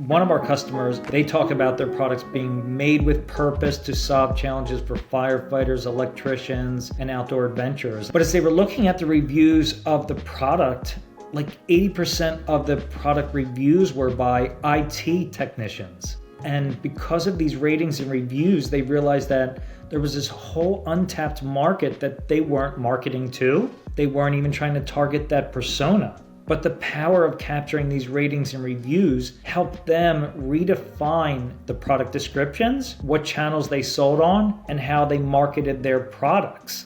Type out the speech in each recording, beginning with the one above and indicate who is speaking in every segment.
Speaker 1: One of our customers, they talk about their products being made with purpose to solve challenges for firefighters, electricians, and outdoor adventurers. But as they were looking at the reviews of the product, like 80% of the product reviews were by IT technicians. And because of these ratings and reviews, they realized that there was this whole untapped market that they weren't marketing to. They weren't even trying to target that persona. But the power of capturing these ratings and reviews helped them redefine the product descriptions, what channels they sold on, and how they marketed their products.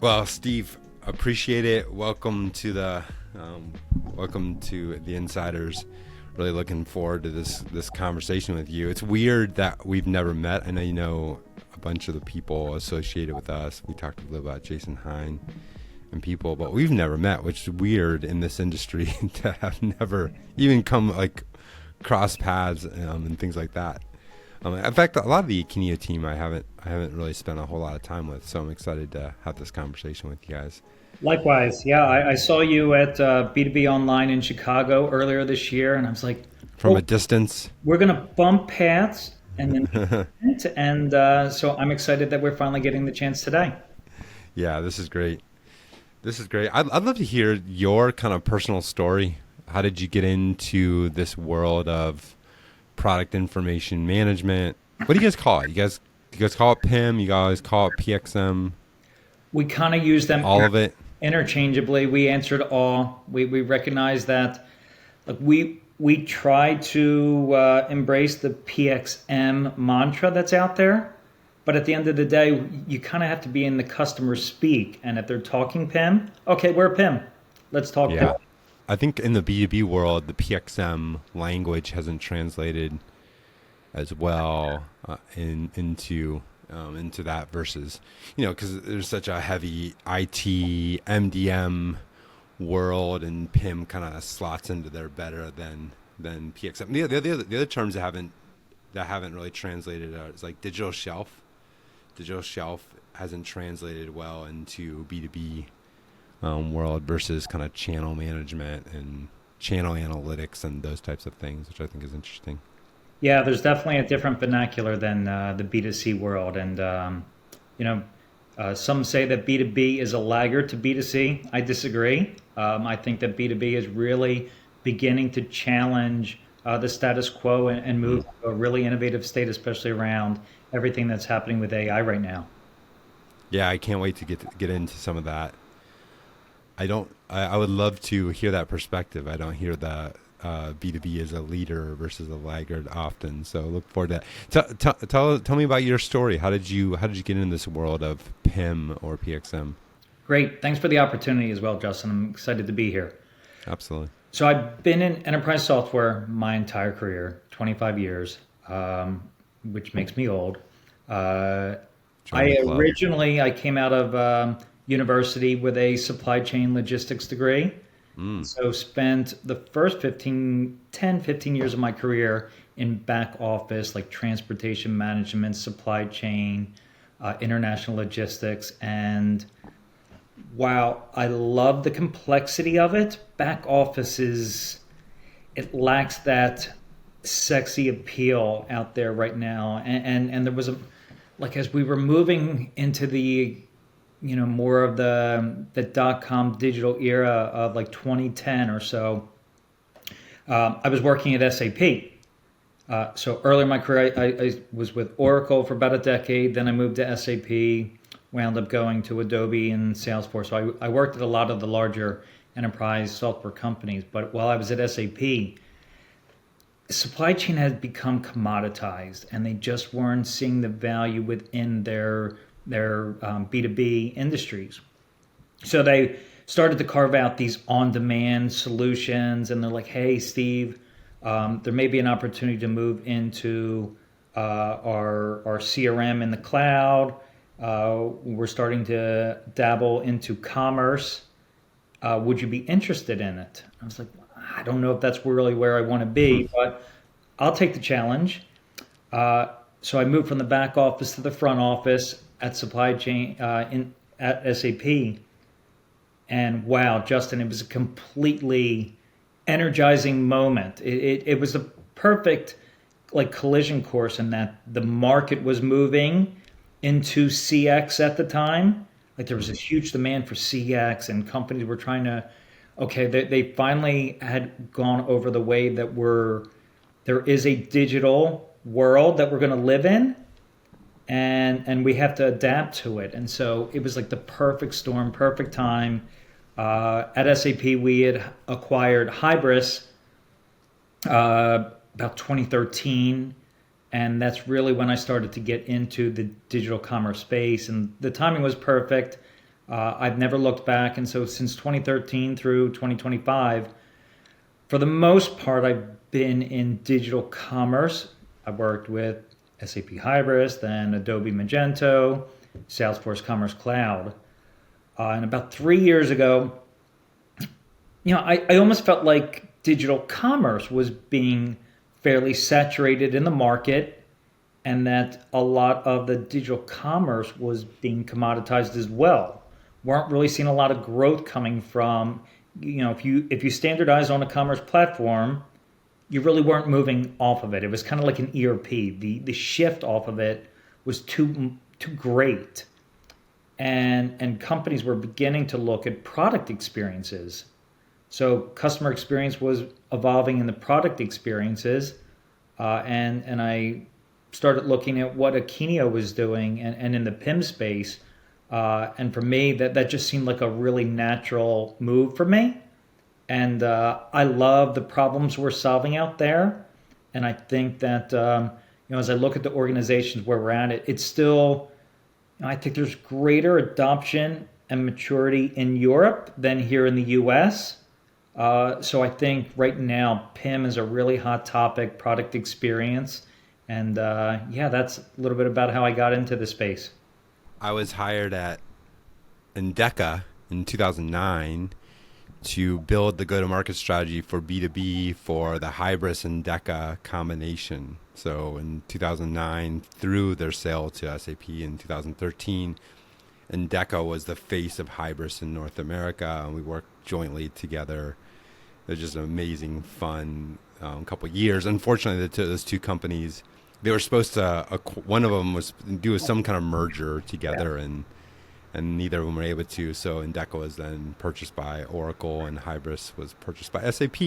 Speaker 2: Well, Steve, appreciate it. Welcome to the Insiders. Really looking forward to this conversation with you. It's weird that we've never met. I know you know a bunch of the people associated with us. We talked a little about Jason Hine and people, but we've never met, which is weird in this industry to have never even come like cross paths and things like that. In fact, a lot of the Akeneo team I haven't really spent a whole lot of time with, so I'm excited to have this conversation with you guys.
Speaker 1: Likewise, yeah, I saw you at B2B Online in Chicago earlier this year, and I was like,
Speaker 2: From a distance.
Speaker 1: We're going to bump paths, and then so I'm excited that we're finally getting the chance today.
Speaker 2: Yeah, this is great. I'd love to hear your kind of personal story. How did you get into this world of product information management? What do you guys call it? You guys call it PIM? You guys call it PXM?
Speaker 1: We kind of use them
Speaker 2: all of it
Speaker 1: interchangeably. We answered all. We recognize that we try to embrace the PXM mantra that's out there. But at the end of the day, you kind of have to be in the customer speak. And if they're talking PIM, okay, we're PIM. Let's talk PIM.
Speaker 2: I think in the B2B world, the PXM language hasn't translated as well into that versus, because there's such a heavy IT, MDM world, and PIM kind of slots into there better than PXM. The other terms that haven't really translated is like digital shelf. Digital shelf hasn't translated well into B2B world versus kind of channel management and channel analytics and those types of things, which I think is interesting.
Speaker 1: Yeah, there's definitely a different vernacular than the B2C world. And, some say that B2B is a laggard to B2C. I disagree. I think that B2B is really beginning to challenge the status quo and move to a really innovative state, especially around everything that's happening with AI right now.
Speaker 2: Yeah, I can't wait to get into some of that. I would love to hear that perspective. I don't hear the B2B as a leader versus a laggard often. So look forward to that. Tell me about your story. How did you get into this world of PIM or PXM?
Speaker 1: Great. Thanks for the opportunity as well, Justin. I'm excited to be here.
Speaker 2: Absolutely.
Speaker 1: So I've been in enterprise software my entire career, 25 years, which makes me old. I came out of university with a supply chain logistics degree. So spent the first 15 years of my career in back office, like transportation management, supply chain, international logistics. And while I love the complexity of it, back office it lacks that sexy appeal out there right now. And there was as we were moving into the more of the .com digital era of like 2010 or so, I was working at SAP. So early in my career, I was with Oracle for about a decade. Then I moved to SAP, wound up going to Adobe and Salesforce. So I worked at a lot of the larger enterprise software companies. But while I was at SAP, supply chain had become commoditized, and they just weren't seeing the value within their B2B industries. So they started to carve out these on-demand solutions, and they're like, hey, Steve, there may be an opportunity to move into our CRM in the cloud. We're starting to dabble into commerce. Would you be interested in it? I was like, I don't know if that's really where I want to be, but I'll take the challenge. So I moved from the back office to the front office at supply chain at SAP. And wow, Justin, it was a completely energizing moment. It was perfect like collision course in that the market was moving into CX at the time. Like there was this huge demand for CX, and companies were trying to, okay, they finally had gone over the way that there is a digital world that we're going to live in, and we have to adapt to it. And so it was like the perfect storm, perfect time. At SAP, we had acquired Hybris about 2013, and that's really when I started to get into the digital commerce space, and the timing was perfect. I've never looked back, and so since 2013 through 2025, for the most part, I've been in digital commerce. I've worked with SAP Hybris, then Adobe Magento, Salesforce Commerce Cloud. And about 3 years ago, I almost felt like digital commerce was being fairly saturated in the market, and that a lot of the digital commerce was being commoditized as well. Weren't really seeing a lot of growth coming from, if you standardize on a commerce platform, you really weren't moving off of it. It was kind of like an ERP. The shift off of it was too great, and companies were beginning to look at product experiences. So customer experience was evolving in the product experiences, and I started looking at what Akeneo was doing, and in the PIM space. And for me, that just seemed like a really natural move for me. And I love the problems we're solving out there. And I think that, as I look at the organizations where we're at, it's still, I think there's greater adoption and maturity in Europe than here in the US. So I think right now, PIM is a really hot topic, product experience. And yeah, that's a little bit about how I got into the space.
Speaker 2: I was hired at Endeca in 2009 to build the go-to-market strategy for B2B for the Hybris and Endeca combination. So in 2009, through their sale to SAP in 2013, Endeca was the face of Hybris in North America, and we worked jointly together. It was just an amazing, fun couple of years. Unfortunately, those two companies, they were supposed to, one of them was do some kind of merger together, and neither of them were able to. So Endeca was then purchased by Oracle, and Hybris was purchased by SAP,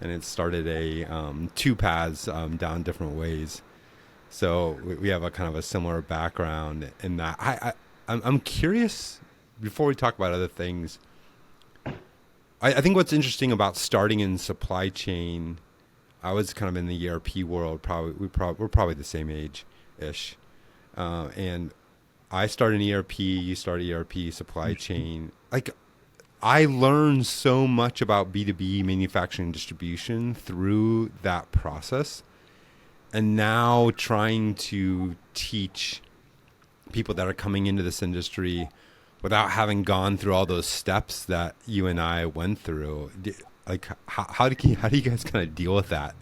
Speaker 2: and it started a two paths down different ways. So we have a kind of a similar background in that. I'm curious, before we talk about other things, I think what's interesting about starting in supply chain, I was kind of in the ERP world. We're probably the same age ish, and I started in ERP. You started ERP, supply chain. Like, I learned so much about B2B manufacturing and distribution through that process, and now trying to teach people that are coming into this industry without having gone through all those steps that you and I went through. Like, how do you guys kind of deal with that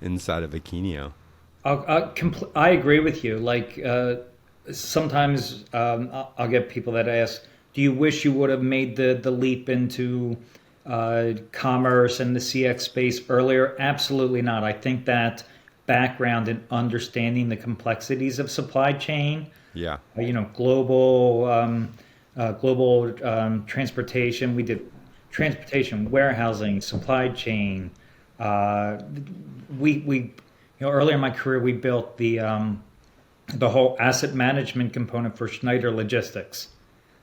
Speaker 2: inside of Akeneo?
Speaker 1: I agree with you. Like sometimes I'll get people that ask, "Do you wish you would have made the leap into commerce and the CX space earlier?" Absolutely not. I think that background in understanding the complexities of supply chain,
Speaker 2: Yeah.
Speaker 1: global transportation. We did transportation, warehousing, supply chain. We earlier in my career we built the whole asset management component for Schneider Logistics,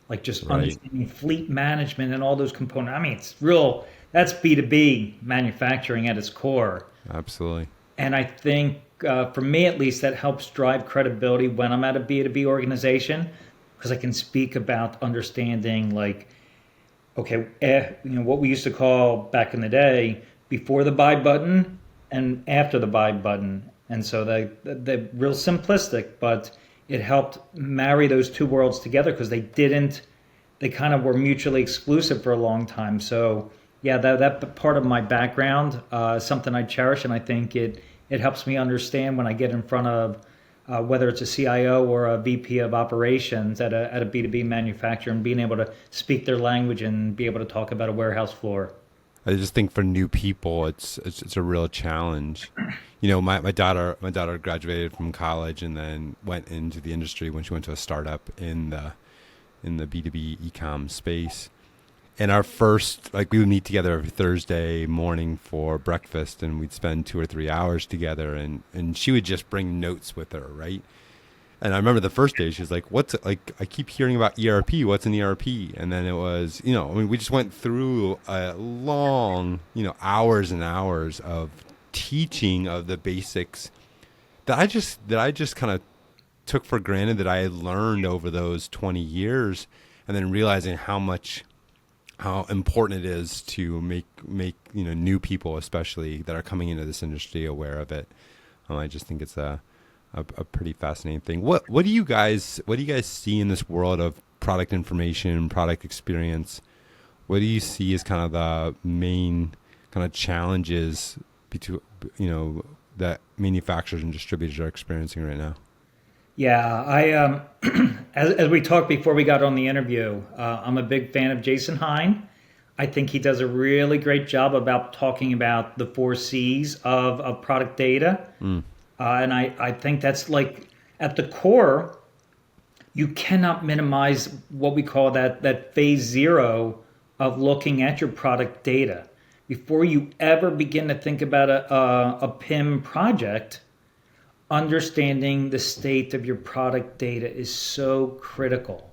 Speaker 1: like just
Speaker 2: Right.
Speaker 1: understanding fleet management and all those components. I mean, it's real. That's B2B manufacturing at its core.
Speaker 2: Absolutely.
Speaker 1: And I think, for me at least, that helps drive credibility when I'm at a B2B organization, because I can speak about understanding, like, okay, what we used to call back in the day, before the buy button and after the buy button. And so they real simplistic, but it helped marry those two worlds together, because they kind of were mutually exclusive for a long time. So yeah, that part of my background is something I cherish, and I think it helps me understand when I get in front of whether it's a CIO or a VP of operations at a B2B manufacturer, and being able to speak their language and be able to talk about a warehouse floor.
Speaker 2: I just think for new people, it's a real challenge. You know, my daughter graduated from college and then went into the industry when she went to a startup in the B2B ecom space. And our first, like, we would meet together every Thursday morning for breakfast, and we'd spend 2 or 3 hours together, and she would just bring notes with her, right? And I remember the first day she was like, "What's like? I keep hearing about ERP. What's an ERP?" And then it was, I mean, we just went through a long, hours and hours of teaching of the basics that I just kind of took for granted that I had learned over those 20 years, and then realizing how important it is to make new people, especially that are coming into this industry, aware of it. I just think it's a pretty fascinating thing. What do you guys see in this world of product information, product experience? What do you see as kind of the main kind of challenges between that manufacturers and distributors are experiencing right now?
Speaker 1: Yeah, as we talked before we got on the interview, I'm a big fan of Jason Hine. I think he does a really great job about talking about the four C's of product data. And I think that's like at the core, you cannot minimize what we call that phase zero of looking at your product data. Before you ever begin to think about a PIM project, understanding the state of your product data is so critical.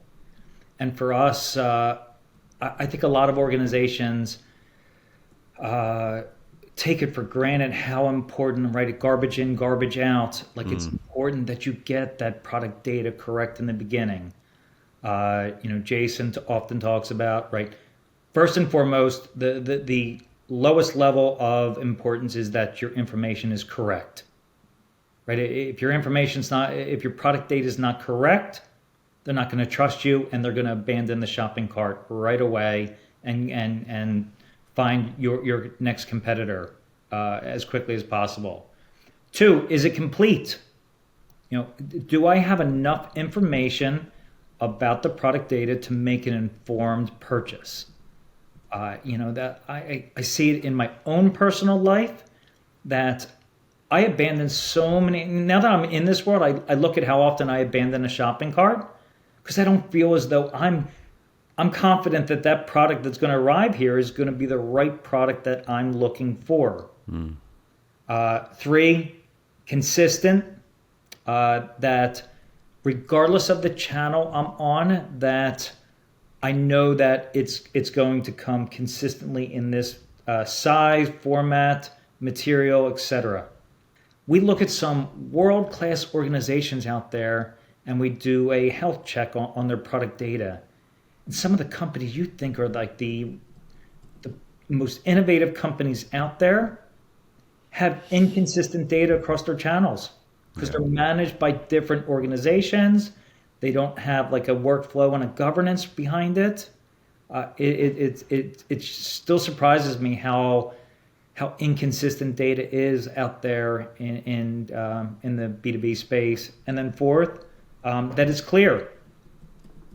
Speaker 1: And for us, I think a lot of organizations take it for granted how important, right? Garbage in, garbage out. Like it's important that you get that product data correct in the beginning. Jason often talks about, right? First and foremost, the lowest level of importance is that your information is correct, right? If your product data is not correct, they're not going to trust you, and they're going to abandon the shopping cart right away and find your next competitor as quickly as possible. Two, is it complete? Do I have enough information about the product data to make an informed purchase? That I see it in my own personal life that I abandon so many. Now that I'm in this world, I look at how often I abandon a shopping cart because I don't feel as though I'm confident that that product that's going to arrive here is going to be the right product that I'm looking for. Three, consistent. That regardless of the channel I'm on, that I know that it's going to come consistently in this size, format, material, etc. We look at some world-class organizations out there and we do a health check on their product data. And some of the companies you think are like the most innovative companies out there have inconsistent data across their channels because they're managed by different organizations. They don't have like a workflow and a governance behind it. It still surprises me how inconsistent data is out there in the B2B space. And then fourth, that it's clear.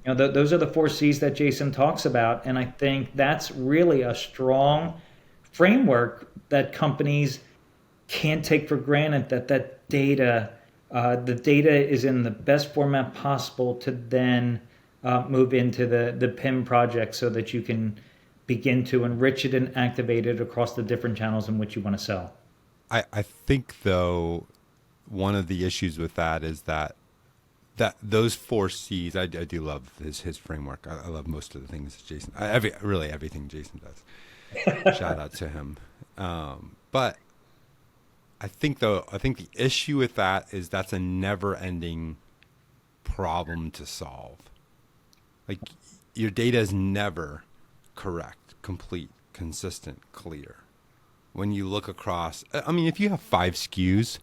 Speaker 1: Those are the four C's that Jason talks about, and I think that's really a strong framework that companies can't take for granted. That data, the data is in the best format possible to then move into the PIM project so that you can begin to enrich it and activate it across the different channels in which you want to sell.
Speaker 2: I think though one of the issues with that is that those four C's, I do love his framework. I love most of the things Jason, really everything Jason does. Shout out to him. But I think the issue with that is that's a never ending problem to solve. Like your data is never correct, complete, consistent, clear. When you look across, I mean, if you have 5 SKUs,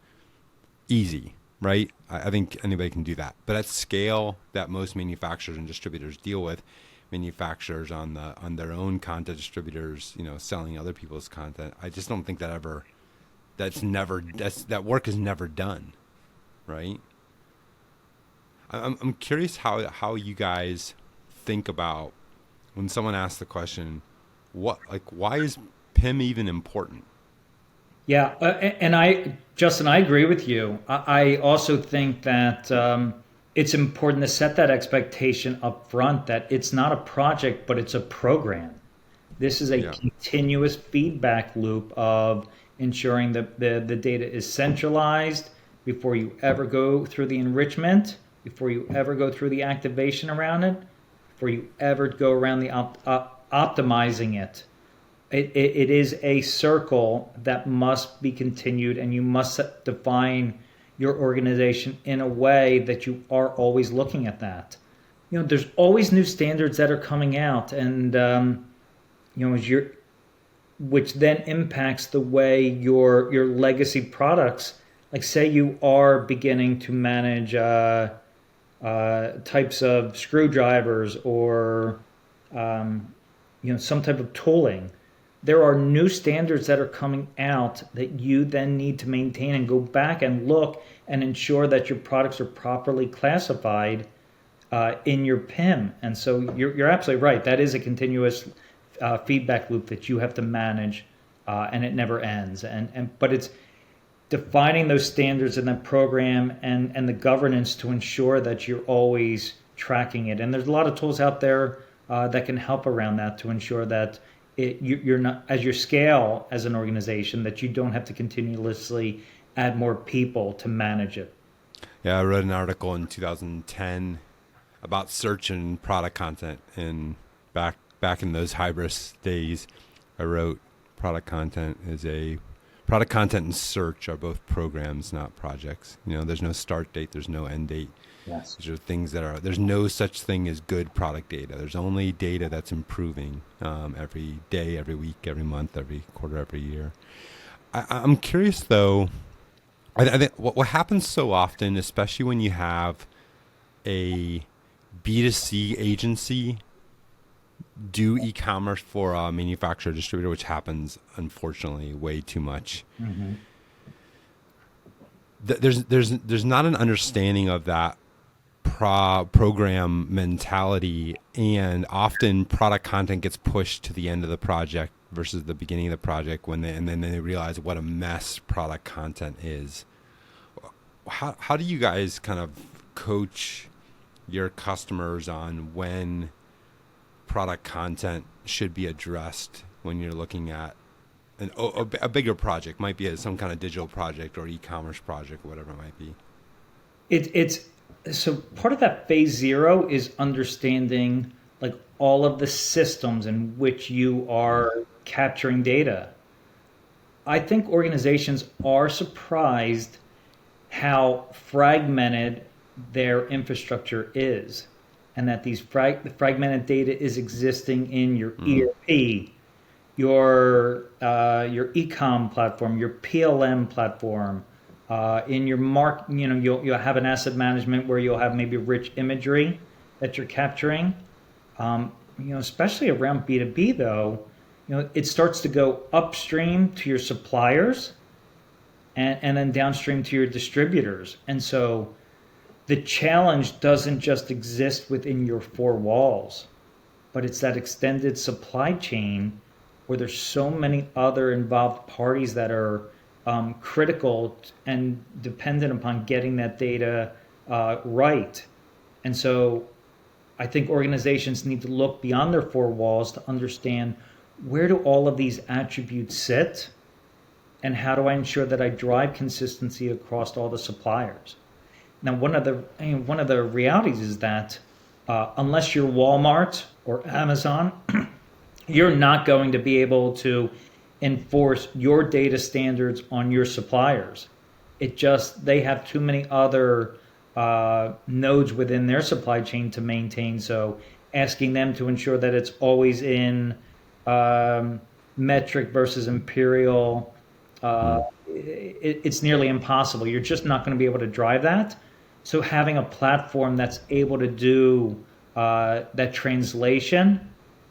Speaker 2: easy, right? I think anybody can do that. But at scale that most manufacturers and distributors deal with, manufacturers on their own content, distributors, selling other people's content, I just don't think that work is never done, right? I'm curious how you guys think about when someone asks the question, why is PIM even important?
Speaker 1: Yeah, Justin, I agree with you. I also think that it's important to set that expectation up front that it's not a project, but it's a program. This is a
Speaker 2: Yeah.
Speaker 1: continuous feedback loop of ensuring that the data is centralized before you ever go through the enrichment, before you ever go through the activation around it, before you ever go around the optimizing it. It is a circle that must be continued, and you must define your organization in a way that you are always looking at that. There's always new standards that are coming out, and as you're, which then impacts the way your legacy products, like say you are beginning to manage types of screwdrivers or some type of tooling. There are new standards that are coming out that you then need to maintain and go back and look and ensure that your products are properly classified in your PIM. And so you're absolutely right. That is a continuous feedback loop that you have to manage, and it never ends. But it's defining those standards in the program and the governance to ensure that you're always tracking it. And there's a lot of tools out there that can help around that to ensure that you're not, as you scale as an organization, that you don't have to continuously add more people to manage it.
Speaker 2: Yeah, I wrote an article in 2010 about search and product content, and back in those hybris days, I wrote product content and search are both programs, not projects. There's no start date, there's no end date.
Speaker 1: Yes.
Speaker 2: These are things there's no such thing as good product data. There's only data that's improving every day, every week, every month, every quarter, every year. I'm curious though, I think what happens so often, especially when you have a B2C agency do e-commerce for a manufacturer distributor, which happens unfortunately way too much.
Speaker 1: Mm-hmm.
Speaker 2: There's not an understanding of that program mentality, and often product content gets pushed to the end of the project versus the beginning of the project and then they realize what a mess product content is. How do you guys kind of coach your customers on when product content should be addressed when you're looking at a bigger project? Might be some kind of digital project or e-commerce project, whatever it might be.
Speaker 1: It's so part of that phase zero is understanding like all of the systems in which you are capturing data. I think organizations are surprised how fragmented their infrastructure is, and that these fragmented data is existing in your ERP, your e-com platform, your PLM platform, in your you'll have an asset management where you'll have maybe rich imagery that you're capturing. Especially around B2B though, it starts to go upstream to your suppliers and then downstream to your distributors. And so the challenge doesn't just exist within your four walls, but it's that extended supply chain where there's so many other involved parties that are critical and dependent upon getting that data right. And so I think organizations need to look beyond their four walls to understand, where do all of these attributes sit, and how do I ensure that I drive consistency across all the suppliers? Now, one of the realities is that unless you're Walmart or Amazon, you're not going to be able to enforce your data standards on your suppliers. They have too many other nodes within their supply chain to maintain. So asking them to ensure that it's always in metric versus imperial, it's nearly impossible. You're just not going to be able to drive that. So having a platform that's able to do that translation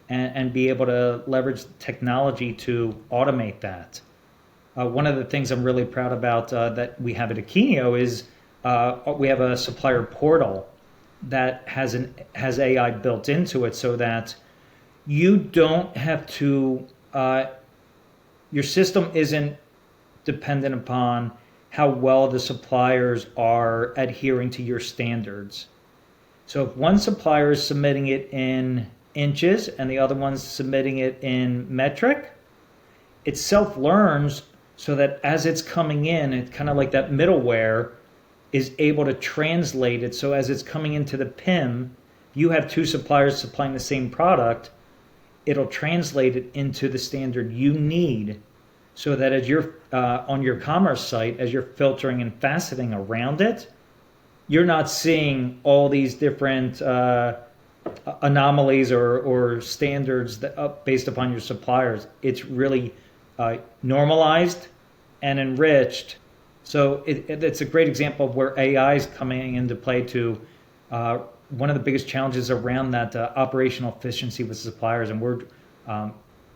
Speaker 1: and be able to leverage technology to automate that. One of the things I'm really proud about that we have at Akeneo is we have a supplier portal that has AI built into it, so that you don't have to your system isn't dependent upon how well the suppliers are adhering to your standards. So if one supplier is submitting it in inches and the other one's submitting it in metric, it self learns so that as it's coming in, it's kind of like that middleware is able to translate it. So as it's coming into the PIM, you have two suppliers supplying the same product, it'll translate it into the standard you need so that as you're on your commerce site, as you're filtering and faceting around it, you're not seeing all these different anomalies or standards that, based upon your suppliers. It's really normalized and enriched. So it's a great example of where AI is coming into play to one of the biggest challenges around that operational efficiency with suppliers. And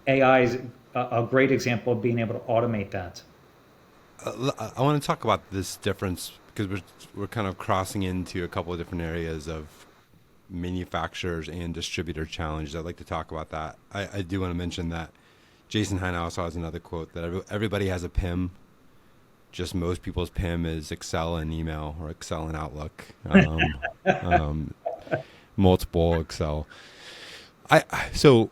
Speaker 1: AI is a great example of being able to automate that.
Speaker 2: I want to talk about this difference because we're kind of crossing into a couple of different areas of manufacturers and distributor challenges. I'd like to talk about that. I do want to mention that Jason Hine also has another quote that everybody has a PIM. Just most people's PIM is Excel and email or Excel and Outlook, multiple Excel. So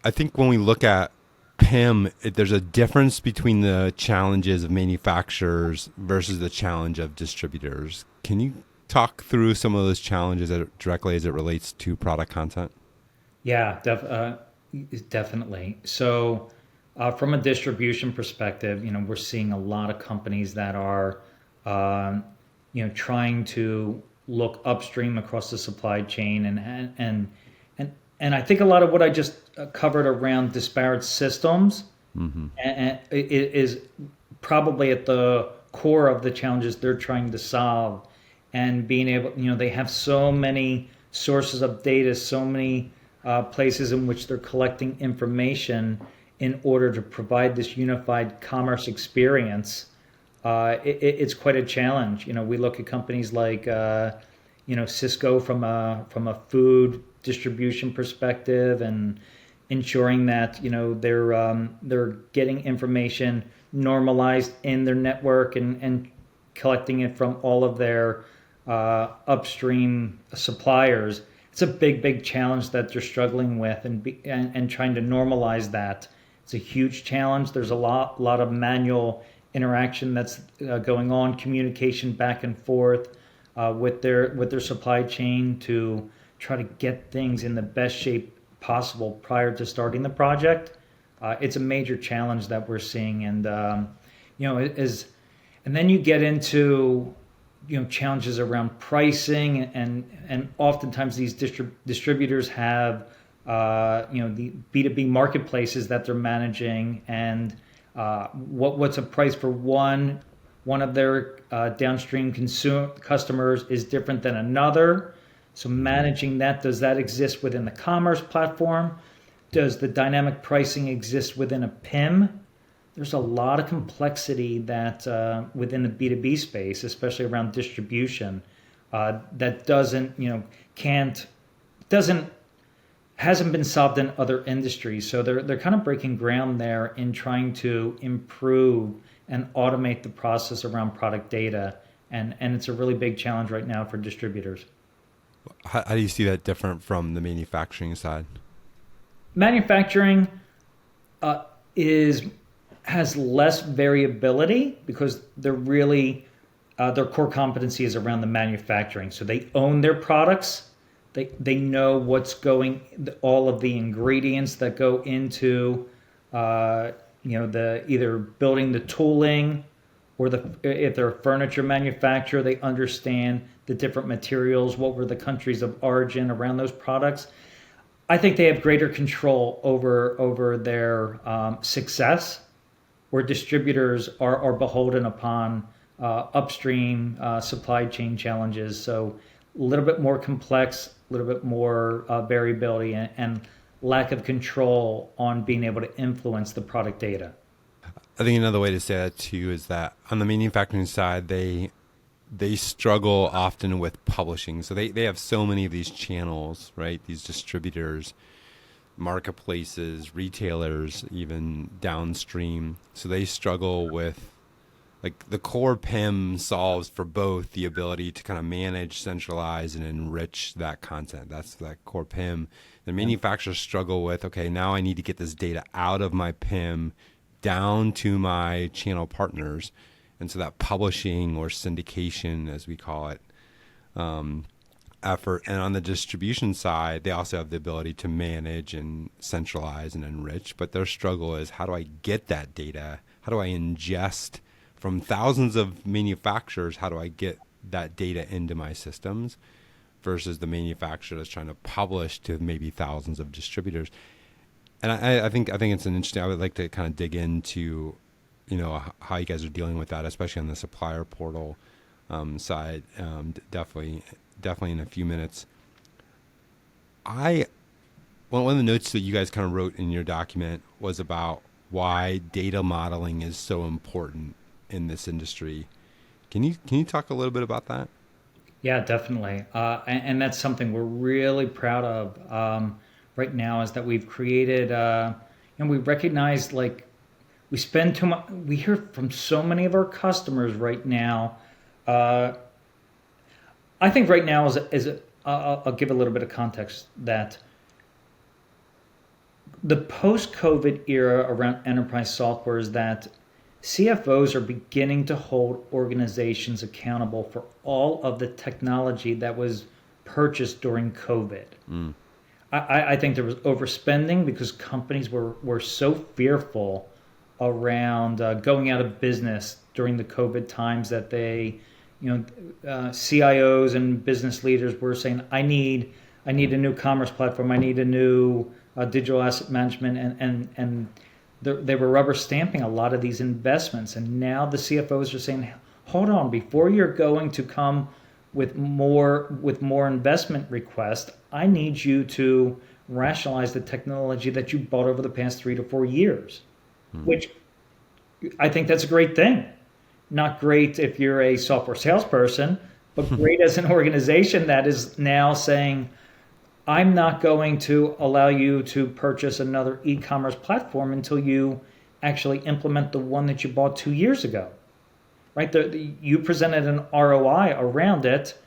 Speaker 2: I think when we look at PIM, there's a difference between the challenges of manufacturers versus the challenge of distributors. Can you talk through some of those challenges directly as it relates to product content?
Speaker 1: Yeah, definitely. So, from a distribution perspective, we're seeing a lot of companies that are, trying to look upstream across the supply chain, and I think a lot of what I just covered around disparate systems and is probably at the core of the challenges they're trying to solve, and being able, they have so many sources of data, so many places in which they're collecting information in order to provide this unified commerce experience. It's quite a challenge. We look at companies like Cisco from a food distribution perspective, and ensuring that they're getting information normalized in their network, and collecting it from all of their upstream suppliers. It's a big challenge that they're struggling with, and trying to normalize that. It's a huge challenge. There's a lot of manual interaction that's going on, communication back and forth with their supply chain to try to get things in the best shape possible prior to starting the project. It's a major challenge that we're seeing, and it is. And then you get into challenges around pricing, and oftentimes these distributors have the B2B marketplaces that they're managing, and what's a price for one of their downstream customers is different than another. So managing that, does that exist within the commerce platform? Does the dynamic pricing exist within a PIM? There's a lot of complexity that within the B2B space, especially around distribution, that hasn't been solved in other industries. So they're kind of breaking ground there in trying to improve and automate the process around product data, and it's a really big challenge right now for distributors.
Speaker 2: How do you see that different from the manufacturing side?
Speaker 1: Manufacturing has less variability because they're really their core competency is around the manufacturing. So they own their products. They know what's all of the ingredients that go into the either building the tooling, or if they're a furniture manufacturer, they understand the different materials, what were the countries of origin around those products. I think they have greater control over their success, where distributors are beholden upon upstream supply chain challenges. So a little bit more complex, a little bit more variability, and lack of control on being able to influence the product data.
Speaker 2: I think another way to say that too is that on the manufacturing side, they struggle often with publishing. So they have so many of these channels, right? These distributors marketplaces, retailers, even downstream. So they struggle with, like, the core PIM solves for both the ability to kind of manage, centralize, and enrich that content. That's that core PIM. The manufacturers struggle with, okay, now I need to get this data out of my PIM down to my channel partners. And so that publishing, or syndication, as we call it, effort. And on the distribution side, they also have the ability to manage and centralize and enrich. But their struggle is, how do I get that data? How do I ingest from thousands of manufacturers? How do I get that data into my systems? Versus the manufacturer that's trying to publish to maybe thousands of distributors. And I think it's an interesting. I would like to kind of dig into, how you guys are dealing with that, especially on the supplier portal side. Definitely in a few minutes. One of the notes that you guys kind of wrote in your document was about why data modeling is so important in this industry. Can you talk a little bit about that?
Speaker 1: Yeah, definitely. And that's something we're really proud of right now, is that we've created, and we recognize, like, we spend too much, we hear from so many of our customers right now. I think right now I'll give a little bit of context, that the post-COVID era around enterprise software is that CFOs are beginning to hold organizations accountable for all of the technology that was purchased during COVID. I think there was overspending because companies were so fearful around going out of business during the COVID times, that they, CIOs and business leaders were saying, I need a new commerce platform, I need a new digital asset management, and they were rubber stamping a lot of these investments. And now the CFOs are saying, hold on, before you're going to come with more investment requests, I need you to rationalize the technology that you bought over the past 3 to 4 years, which I think that's a great thing. Not great if you're a software salesperson, but great as an organization that is now saying, I'm not going to allow you to purchase another e-commerce platform until you actually implement the one that you bought 2 years ago. Right? You presented an ROI around it.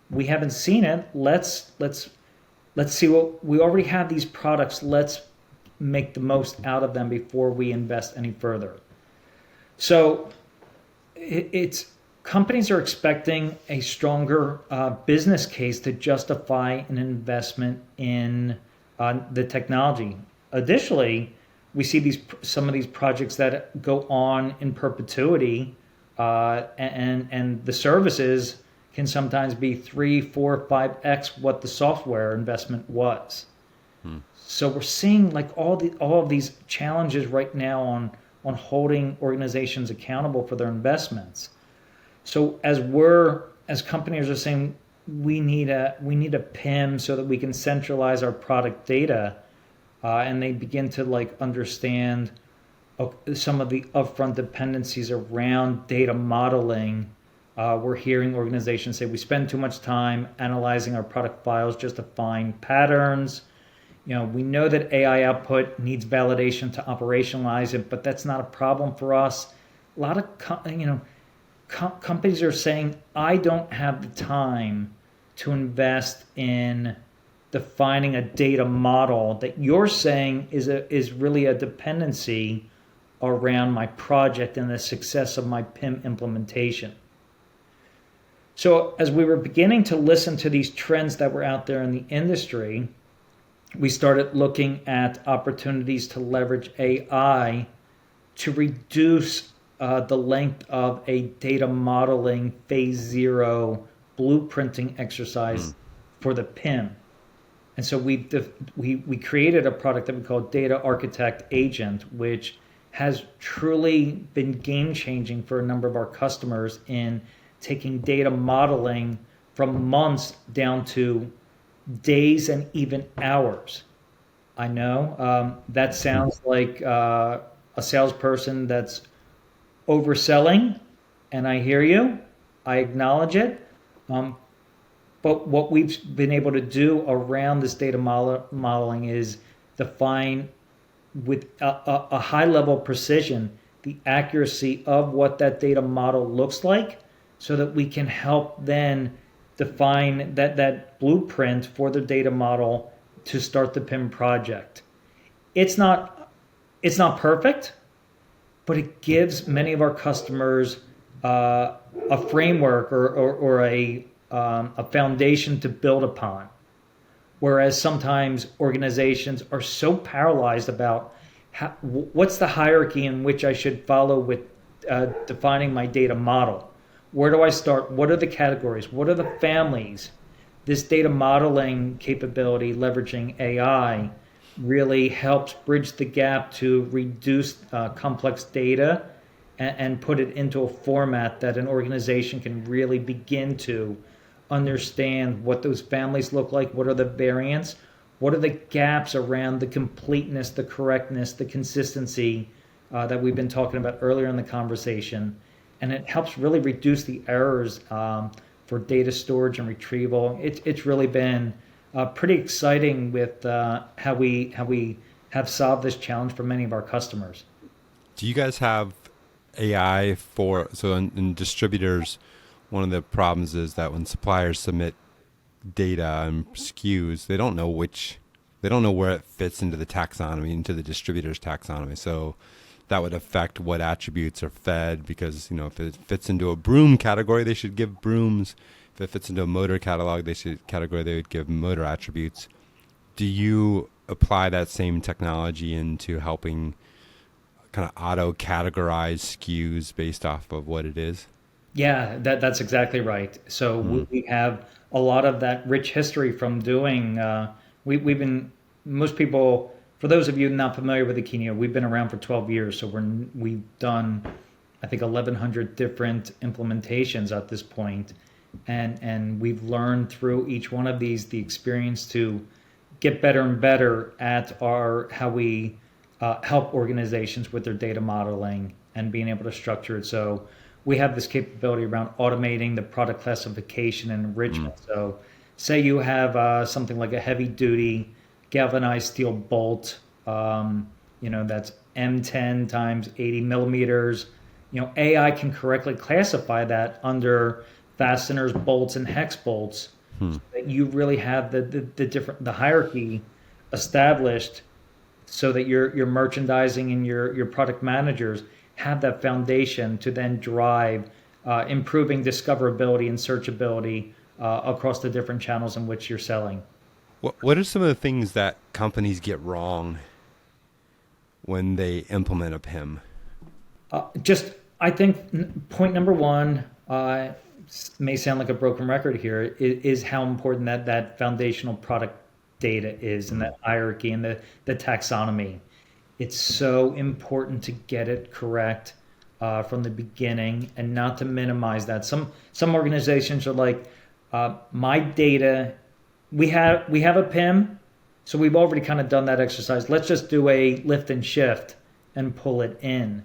Speaker 1: We haven't seen it. Let's see what we already have, these products. Let's make the most out of them before we invest any further. So it's companies are expecting a stronger business case to justify an investment in the technology. Additionally, we see some of these projects that go on in perpetuity, and the services can sometimes be 3, 4, 5x what the software investment was. So we're seeing, like, all of these challenges right now on holding organizations accountable for their investments. So as companies are saying, we need a PIM so that we can centralize our product data, and they begin to, like, understand some of the upfront dependencies around data modeling. We're hearing organizations say we spend too much time analyzing our product files just to find patterns. We know that AI output needs validation to operationalize it, but that's not a problem for us. A lot of companies are saying, I don't have the time to invest in defining a data model that you're saying is really a dependency around my project and the success of my PIM implementation. So as we were beginning to listen to these trends that were out there in the industry, we started looking at opportunities to leverage AI to reduce the length of a data modeling phase 0 blueprinting exercise for the PIM. And so we created a product that we call Data Architect Agent, which has truly been game changing for a number of our customers in taking data modeling from months down to days and even hours. I know that sounds like a salesperson that's overselling, and I hear you. I acknowledge it. But what we've been able to do around this data modeling is define with a high level of precision the accuracy of what that data model looks like so that we can help then define that blueprint for the data model to start the PIM project. It's not perfect, but it gives many of our customers a framework or a foundation to build upon. Whereas sometimes organizations are so paralyzed about what's the hierarchy in which I should follow with defining my data model. Where do I start? What are the categories? What are the families? This data modeling capability, leveraging AI, really helps bridge the gap to reduce complex data and put it into a format that an organization can really begin to understand what those families look like, what are the variants, what are the gaps around the completeness, the correctness, the consistency that we've been talking about earlier in the conversation. And it helps really reduce the errors for data storage and retrieval. It's really been pretty exciting with how we have solved this challenge for many of our customers.
Speaker 2: Do you guys have AI for, so in distributors, one of the problems is that when suppliers submit data and SKUs, they don't know where it fits into the taxonomy, into the distributor's taxonomy. So that would affect what attributes are fed because, if it fits into a broom category, they should give brooms. If it fits into a motor category, they would give motor attributes. Do you apply that same technology into helping kind of auto categorize SKUs based off of what it is?
Speaker 1: Yeah, that's exactly right. So we have a lot of that rich history from doing. We've been most people. For those of you not familiar with Akeneo, we've been around for 12 years. So we've done, I think, 1,100 different implementations at this point, and we've learned through each one of these the experience to get better and better at how we help organizations with their data modeling and being able to structure it. So we have this capability around automating the product classification and enrichment. So say you have something like a heavy duty galvanized steel bolt, that's M10 times 80 millimeters. AI can correctly classify that under fasteners, bolts, and hex bolts. So that you really have the hierarchy established so that your merchandising and your product managers have that foundation to then drive improving discoverability and searchability across the different channels in which you're selling.
Speaker 2: What are some of the things that companies get wrong when they implement a PIM?
Speaker 1: I think point number one may sound like a broken record here, is how important that foundational product data is and that hierarchy and the taxonomy. It's so important to get it correct from the beginning and not to minimize that. Some organizations are like, my data, we have a PIM, so we've already kind of done that exercise. Let's just do a lift and shift and pull it in.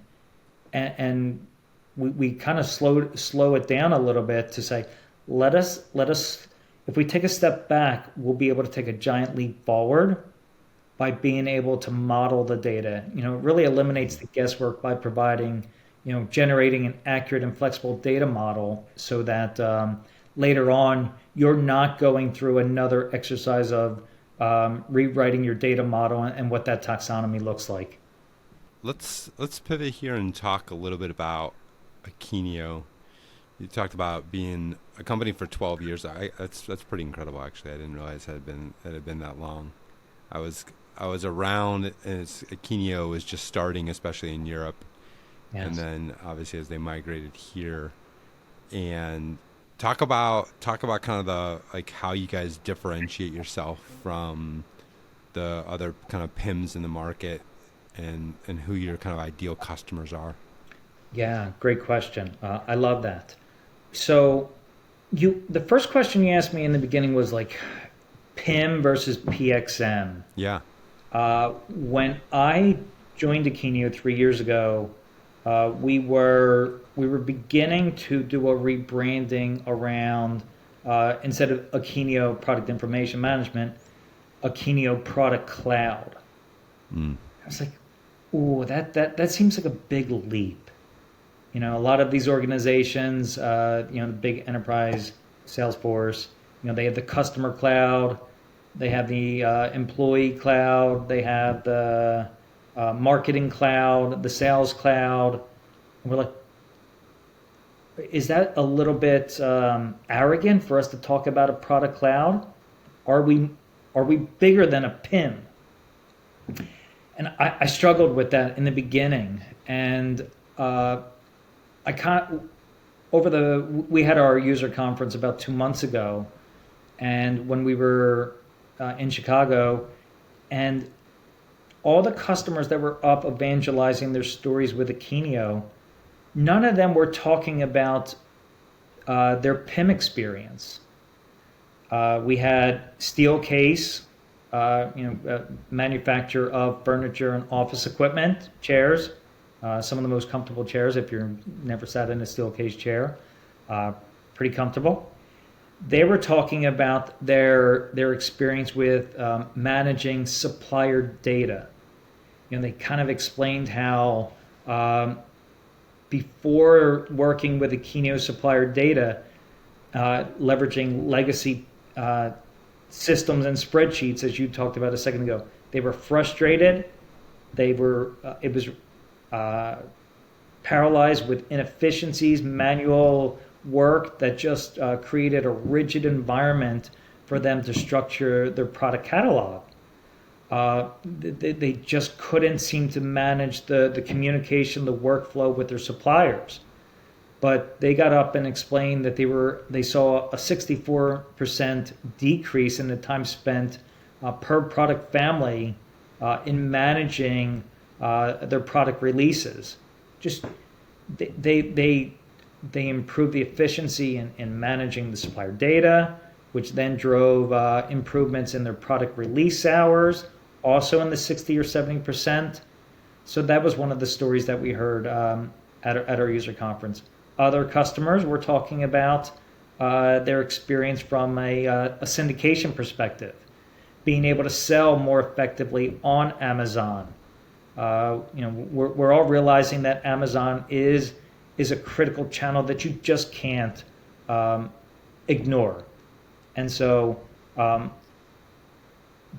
Speaker 1: And we kind of slow it down a little bit to say, let us, if we take a step back, we'll be able to take a giant leap forward by being able to model the data. It really eliminates the guesswork by providing, generating an accurate and flexible data model so that later on you're not going through another exercise of rewriting your data model and what that taxonomy looks like.
Speaker 2: Let's pivot here and talk a little bit about Akeneo. You talked about being a company for 12 years. That's pretty incredible, actually. I didn't realize it had been that long. I was around as Akeneo was just starting, especially in Europe,
Speaker 1: Yes.
Speaker 2: And then obviously as they migrated here. And talk about kind of how you guys differentiate yourself from the other kind of PIMs in the market, and who your kind of ideal customers are.
Speaker 1: Yeah, great question. I love that. So the first question you asked me in the beginning was like PIM versus PXM.
Speaker 2: Yeah.
Speaker 1: When I joined Akeneo 3 years ago, we were beginning to do a rebranding around instead of Akeneo Product Information Management, Akeneo Product Cloud. I was like, ooh, that seems like a big leap. A lot of these organizations, the big enterprise, Salesforce, they have the customer cloud, they have the employee cloud, they have the marketing cloud, the sales cloud. And we're like, is that a little bit arrogant for us to talk about a product cloud? Are we are we bigger than a PIM? And I struggled with that in the beginning, and I can't. We had our user conference about 2 months ago, and when we were in Chicago, and all the customers that were up evangelizing their stories with Akeneo, none of them were talking about their PIM experience. We had Steelcase, manufacturer of furniture and office equipment, chairs, some of the most comfortable chairs if you've never sat in a Steelcase chair, pretty comfortable. They were talking about their experience with managing supplier data. They kind of explained how before working with Akeneo supplier data, leveraging legacy systems and spreadsheets, as you talked about a second ago, they were frustrated. It was paralyzed with inefficiencies, manual work that just created a rigid environment for them to structure their product catalog. They just couldn't seem to manage the communication, the workflow with their suppliers. But they got up and explained that they saw a 64% decrease in the time spent per product family in managing their product releases. Just they improved the efficiency in managing the supplier data, which then drove improvements in their product release hours, also in the 60 or 70%. So that was one of the stories that we heard at our user conference. Other customers were talking about their experience from a syndication perspective, being able to sell more effectively on Amazon. We're all realizing that Amazon is a critical channel that you just can't ignore, and so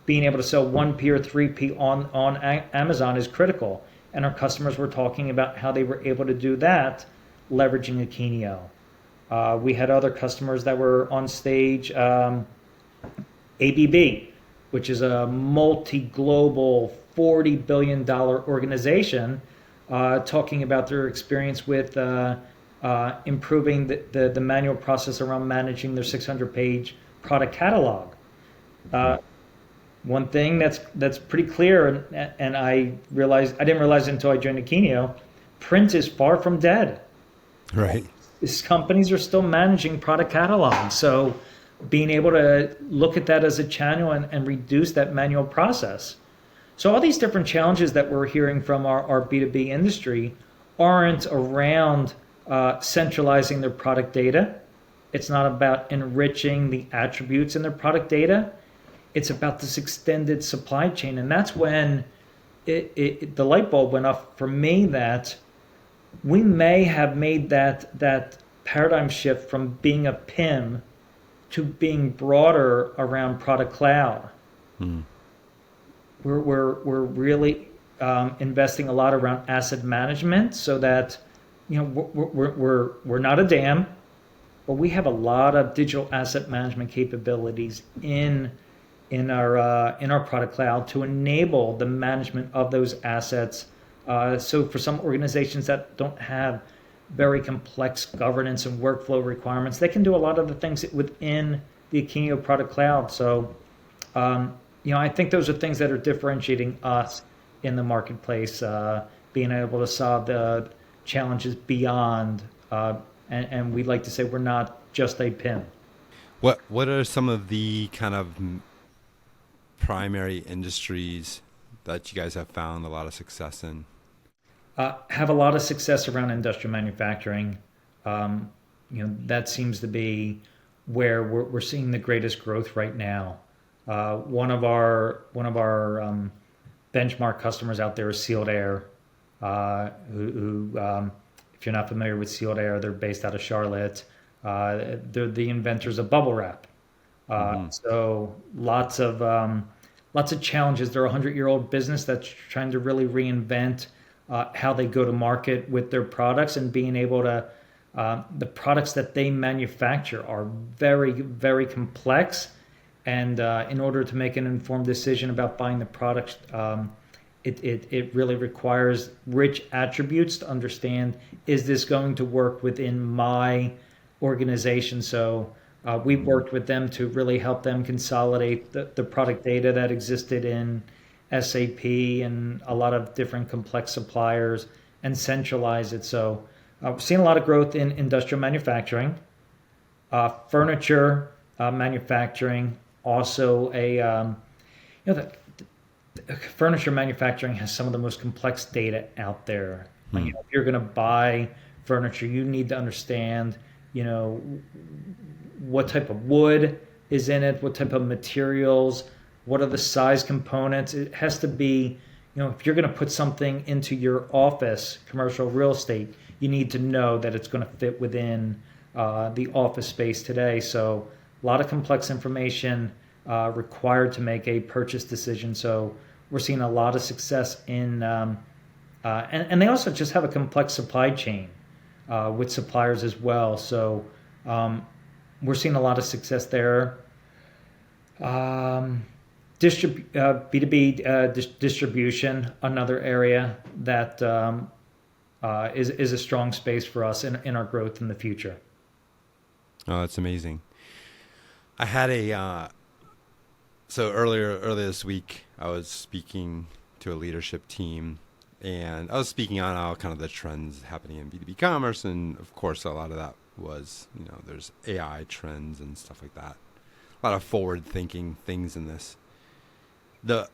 Speaker 1: being able to sell 1P or 3P on Amazon is critical. And our customers were talking about how they were able to do that leveraging Akeneo. We had other customers that were on stage, ABB, which is a multi-global $40 billion organization, talking about their experience with improving the manual process around managing their 600-page product catalog. One thing that's pretty clear, and I didn't realize until I joined Akeneo, print is far from dead.
Speaker 2: Right.
Speaker 1: These companies are still managing product catalogs, so being able to look at that as a channel and reduce that manual process. So all these different challenges that we're hearing from our B2B industry aren't around centralizing their product data. It's not about enriching the attributes in their product data. It's about this extended supply chain. And that's when the light bulb went off for me that we may have made that paradigm shift from being a PIM to being broader around product cloud. We're really investing a lot around asset management, so that we're not a dam, but we have a lot of digital asset management capabilities in our product cloud to enable the management of those assets. So for some organizations that don't have very complex governance and workflow requirements, they can do a lot of the things within the Akeneo product cloud. So I think those are things that are differentiating us in the marketplace, being able to solve the challenges beyond, and we'd like to say we're not just a PIM.
Speaker 2: What are some of the kind of primary industries that you guys have found a lot of success in?
Speaker 1: Have a lot of success around industrial manufacturing. That seems to be where we're seeing the greatest growth right now. One of our benchmark customers out there is Sealed Air, who if you're not familiar with Sealed Air, they're based out of Charlotte. They're the inventors of bubble wrap.
Speaker 2: Hmm.
Speaker 1: So lots of challenges. They're a 100-year-old business that's trying to really reinvent how they go to market with their products and being able to. The products that they manufacture are very, very complex, and in order to make an informed decision about buying the products, it really requires rich attributes to understand, is this going to work within my organization? So we've
Speaker 2: Hmm.
Speaker 1: worked with them to really help them consolidate the product data that existed in SAP and a lot of different complex suppliers and centralize it. So we're seeing a lot of growth in industrial manufacturing, furniture manufacturing, also you know, furniture manufacturing has some of the most complex data out there.
Speaker 2: Hmm.
Speaker 1: If you're going to buy furniture, you need to understand, you know, what type of wood is in it, what type of materials, what are the size components. It has to be, if you're going to put something into your office, commercial real estate, you need to know that it's going to fit within the office space today. So a lot of complex information required to make a purchase decision. So we're seeing a lot of success in, and they also just have a complex supply chain with suppliers as well. So um, we're seeing a lot of success there. Um, B2B distribution, another area that is a strong space for us in our growth in the future.
Speaker 2: Oh, that's amazing. I had a so earlier this week, I was speaking to a leadership team, and I was speaking on all kind of the trends happening in B2B commerce, and of course, a lot of that was, there's AI trends and stuff like that. A lot of forward thinking things in this. The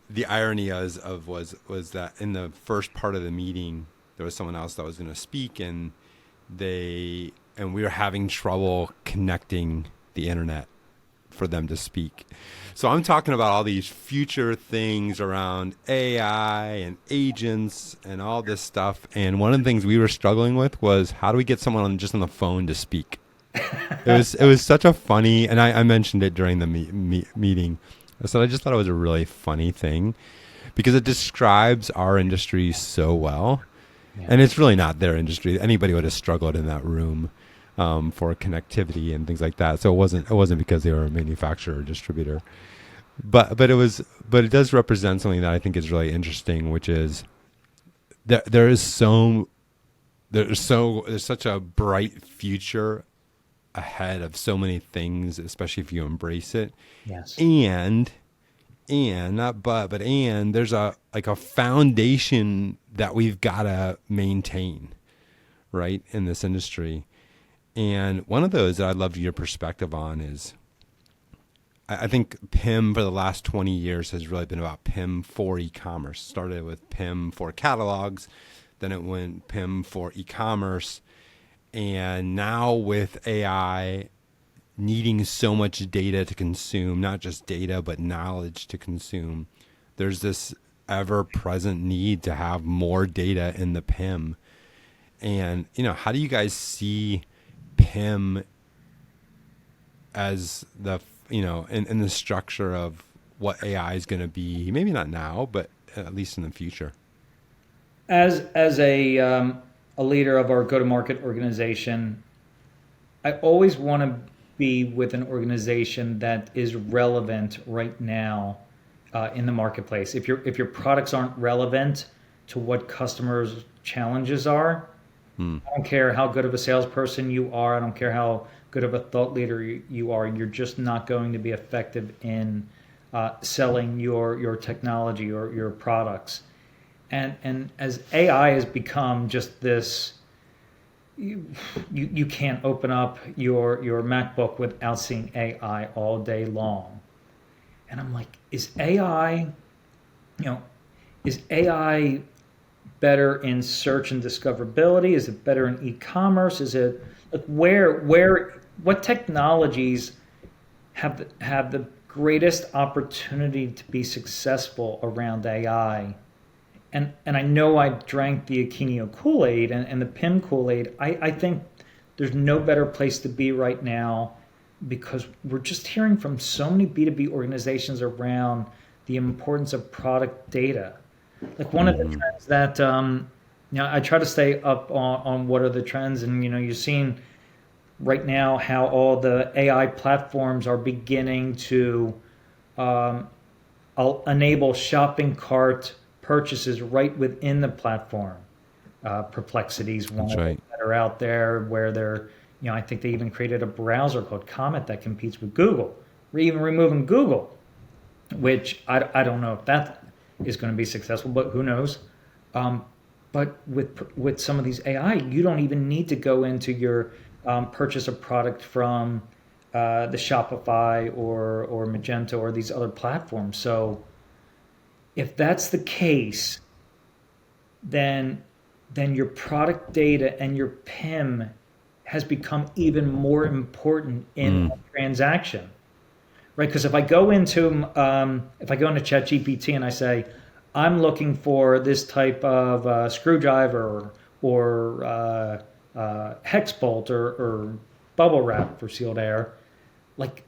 Speaker 2: the irony was that in the first part of the meeting, there was someone else that was going to speak, and we were having trouble connecting the internet for them to speak. So I'm talking about all these future things around AI and agents and all this stuff. And one of the things we were struggling with was, how do we get someone just on the phone to speak? It was such a funny, and I mentioned it during the meeting. I said I just thought it was a really funny thing because it describes our industry so well,
Speaker 1: Yeah.
Speaker 2: and it's really not their industry. Anybody would have struggled in that room for connectivity and things like that. So it wasn't because they were a manufacturer or distributor, but it does represent something that I think is really interesting, which is there's such a bright future ahead of so many things, especially if you embrace it.
Speaker 1: Yes.
Speaker 2: And not but and there's a foundation that we've got to maintain, right, in this industry. And one of those that I'd love your perspective on is, I think PIM for the last 20 years has really been about PIM for e-commerce. Started with PIM for catalogs, then it went PIM for e-commerce, and now with AI needing so much data to consume, not just data, but knowledge to consume, there's this ever present need to have more data in the PIM. And, how do you guys see PIM as in the structure of what AI is going to be, maybe not now, but at least in the future?
Speaker 1: As a leader of our go-to-market organization, I always want to be with an organization that is relevant right now in the marketplace. If your products aren't relevant to what customers' challenges are,
Speaker 2: Hmm.
Speaker 1: I don't care how good of a salesperson you are. I don't care how good of a thought leader you are. You're just not going to be effective in selling your technology or your products. And as AI has become just this, you can't open up your MacBook without seeing AI all day long. And I'm like, you know, is AI better in search and discoverability? Is it better in e-commerce? Is it like what technologies have the greatest opportunity to be successful around AI, and I know I drank the Akeneo Kool-Aid and the PIM Kool-Aid. I think there's no better place to be right now because we're just hearing from so many B2B organizations around the importance of product data. Like one of the trends that I try to stay up on what are the trends, and you're seeing right now how all the AI platforms are beginning to um, enable shopping cart purchases right within the platform. Perplexity's one
Speaker 2: That's
Speaker 1: of them
Speaker 2: right.
Speaker 1: that are out there where I think they even created a browser called Comet that competes with Google. We're even removing Google, which I don't know if that is going to be successful, but who knows? Um, but with some of these AI, you don't even need to go into your purchase a product from the Shopify or Magento or these other platforms. So if that's the case, then your product data and your PIM has become even more important in
Speaker 2: Mm,
Speaker 1: a transaction, right? Because if I go into ChatGPT and I say, I'm looking for this type of screwdriver or hex bolt or bubble wrap for sealed air, like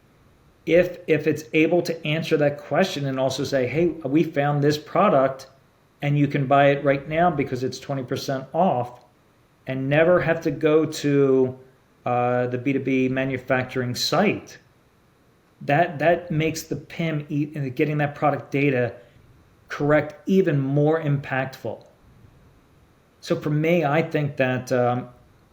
Speaker 1: if it's able to answer that question and also say, hey, we found this product and you can buy it right now because it's 20% off, and never have to go to the B2B manufacturing site, that makes the PIM getting that product data correct even more impactful. So for me, I think that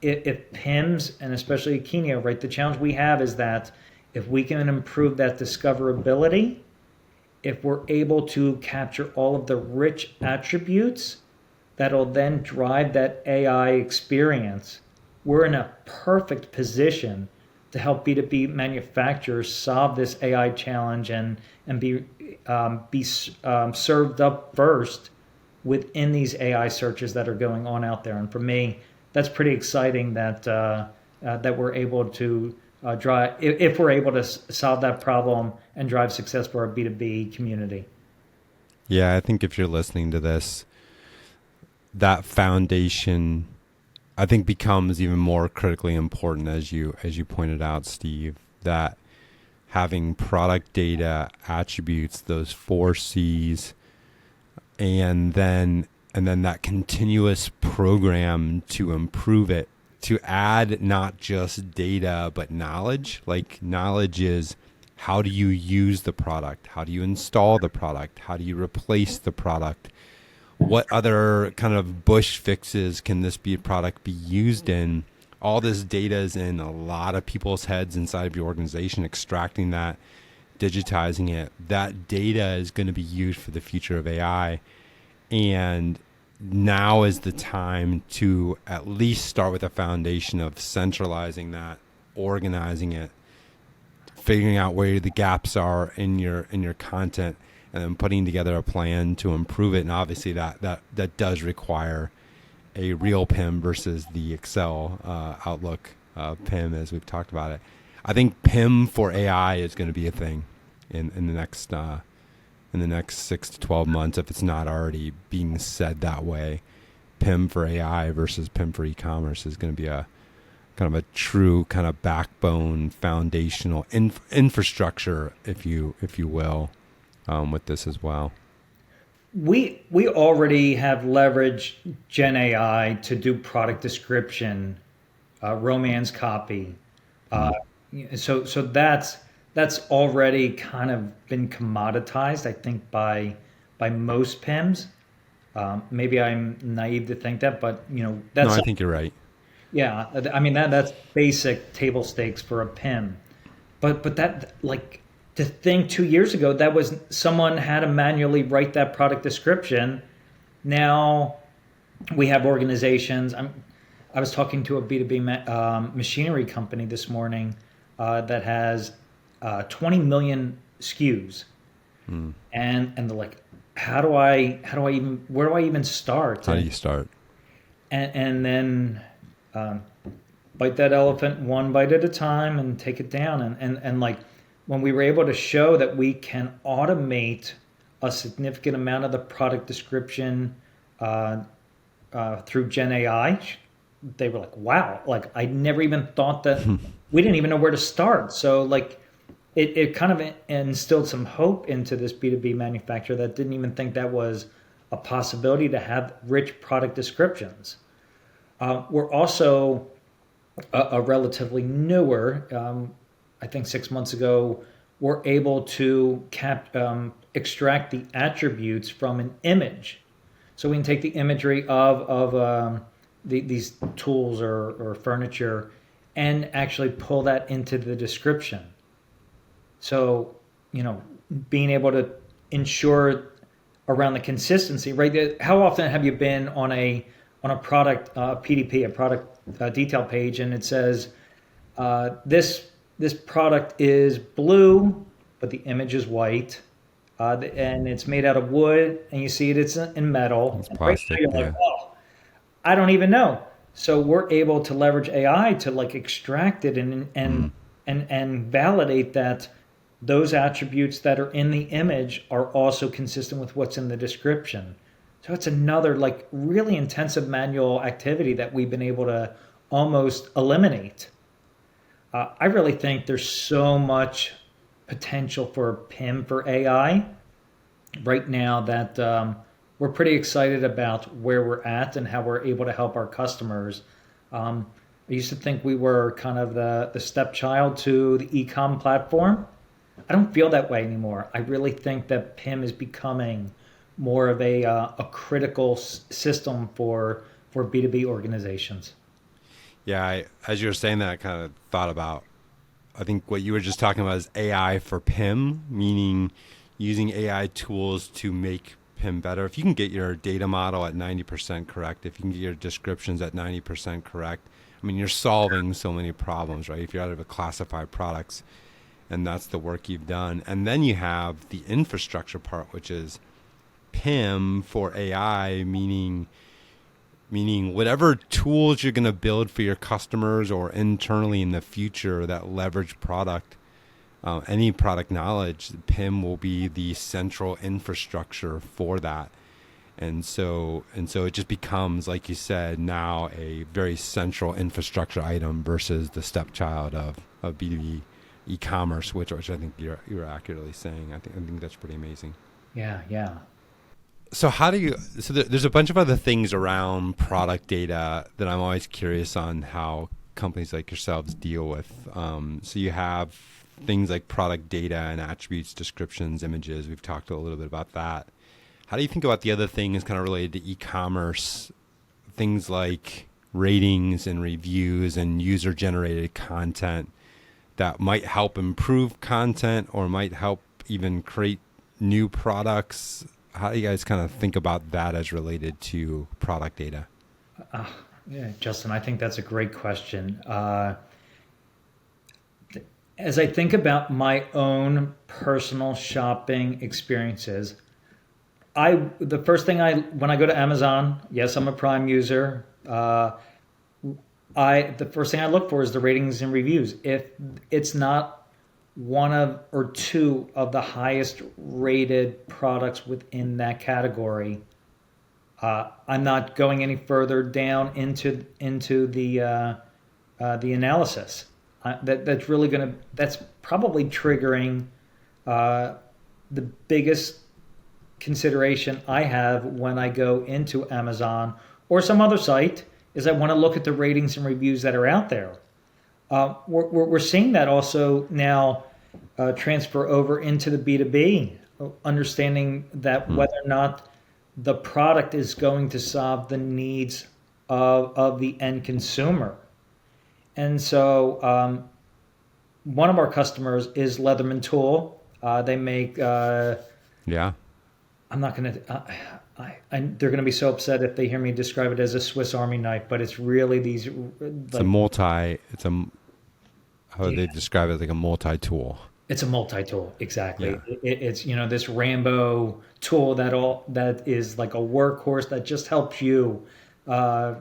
Speaker 1: if PIMS and especially Akeneo, right, the challenge we have is that if we can improve that discoverability, if we're able to capture all of the rich attributes that'll then drive that AI experience, we're in a perfect position to help B2B manufacturers solve this AI challenge and be served up first within these AI searches that are going on out there. And for me, that's pretty exciting that we're able to drive if we're able to solve that problem and drive success for our B2B community.
Speaker 2: yeah, I think if you're listening to this, that foundation, I think, becomes even more critically important as you pointed out, Steve. That having product data, attributes, those four C's, and then that continuous program to improve it, to add not just data but knowledge. Like, knowledge is, how do you use the product, how do you install the product, how do you replace the product, what other kind of bush fixes can this be product be used in. All this data is in a lot of people's heads inside of your organization. Extracting that, digitizing it, that data is going to be used for the future of AI. And now is the time to at least start with a foundation of centralizing that, organizing it, figuring out where the gaps are in your content, and then putting together a plan to improve it. And obviously that does require a real PIM versus the Excel Outlook PIM, as we've talked about it. I think PIM for AI is going to be a thing in the next 6 to 12 months, if it's not already being said that way. PIM for AI versus PIM for e-commerce is going to be a kind of a true kind of backbone, foundational infrastructure, if you will, with this as well.
Speaker 1: We already have leveraged Gen AI to do product description, romance copy. Uh, so that's already kind of been commoditized, I think, by most PIMs. Maybe I'm naive to think that, but
Speaker 2: No,
Speaker 1: that's
Speaker 2: I think you're right.
Speaker 1: yeah. I mean that's basic table stakes for a PIM. But that, like, to think 2 years ago that was someone had to manually write that product description. Now we have organizations. I was talking to a B2B machinery company this morning that has 20 million SKUs,
Speaker 2: Mm.
Speaker 1: and they're like, how do I even where do I even start?
Speaker 2: How do you start?
Speaker 1: And then um, bite that elephant one bite at a time and take it down, and like when we were able to show that we can automate a significant amount of the product description uh, through Gen AI, they were like, wow, like I never even thought that we didn't even know where to start. So like it kind of instilled some hope into this B2B manufacturer that didn't even think that was a possibility to have rich product descriptions. We're also a relatively newer, I think 6 months ago, we're able to extract the attributes from an image. So we can take the imagery of these tools or furniture and actually pull that into the description. So, being able to ensure around the consistency, right? How often have you been on a product PDP, a product detail page, and it says this product is blue, but the image is white, and it's made out of wood, and you see it's in metal.
Speaker 2: It's
Speaker 1: And right now
Speaker 2: plastic.
Speaker 1: you're like,
Speaker 2: Yeah.
Speaker 1: oh, I don't even know. So we're able to leverage AI to like extract it
Speaker 2: Mm.
Speaker 1: and validate that those attributes that are in the image are also consistent with what's in the description. So it's another like really intensive manual activity that we've been able to almost eliminate. I really think there's so much potential for PIM for AI right now that we're pretty excited about where we're at and how we're able to help our customers. I used to think we were kind of the stepchild to the e-com platform. I don't feel that way anymore. I really think that PIM is becoming more of a critical system for B2B organizations.
Speaker 2: Yeah. As you were saying that, I kind of thought about, I think what you were just talking about is AI for PIM, meaning using AI tools to make PIM better. If you can get your data model at 90% correct, if you can get your descriptions at 90% correct, I mean, you're solving so many problems, right? If you're out of a classified products, and that's the work you've done. And then you have the infrastructure part, which is PIM for AI, meaning whatever tools you're going to build for your customers or internally in the future that leverage product, any product knowledge, PIM will be the central infrastructure for that. And so it just becomes, like you said, now a very central infrastructure item versus the stepchild of B2B e-commerce, which I think you're accurately saying. I think that's pretty amazing.
Speaker 1: Yeah, yeah.
Speaker 2: So how do you? So there's a bunch of other things around product data that I'm always curious on how companies like yourselves deal with. So you have things like product data and attributes, descriptions, images. We've talked a little bit about that. How do you think about the other things kind of related to e-commerce? Things like ratings and reviews and user-generated content that might help improve content or might help even create new products. How do you guys kind of think about that as related to product data?
Speaker 1: Uh, yeah, Justin, I think that's a great question. As I think about my own personal shopping experiences, the first thing when I go to Amazon, yes, I'm a Prime user. I the first thing I look for is the ratings and reviews. If it's not one of or two of the highest rated products within that category, I'm not going any further down into the analysis. That's probably triggering uh, the biggest consideration I have when I go into Amazon or some other site is I want to look at the ratings and reviews that are out there. We're seeing that also now transfer over into the B2B, understanding that
Speaker 2: Hmm.
Speaker 1: whether or not the product is going to solve the needs of the end consumer. And so one of our customers is Leatherman Tool. They make
Speaker 2: Yeah,
Speaker 1: I'm not going to. They're going to be so upset if they hear me describe it as a Swiss Army knife, but it's really these
Speaker 2: it's a
Speaker 1: like
Speaker 2: multi. It's a how do
Speaker 1: yeah,
Speaker 2: they describe it? Like a multi-tool.
Speaker 1: it's a multi-tool exactly.
Speaker 2: Yeah.
Speaker 1: It's this Rambo tool that is like a workhorse that just helps you uh,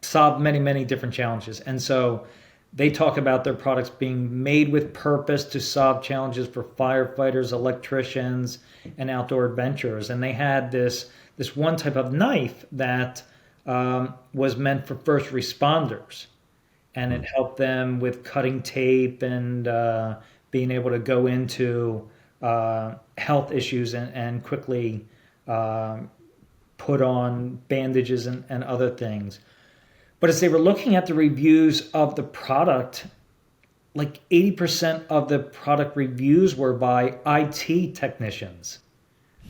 Speaker 1: solve many different challenges. And so They talk about their products being made with purpose to solve challenges for firefighters, electricians, and outdoor adventurers. And they had this one type of knife that was meant for first responders, and it helped them with cutting tape and being able to go into health issues and quickly uh, put on bandages and other things. But as they were looking at the reviews of the product, like 80% of the product reviews were by IT technicians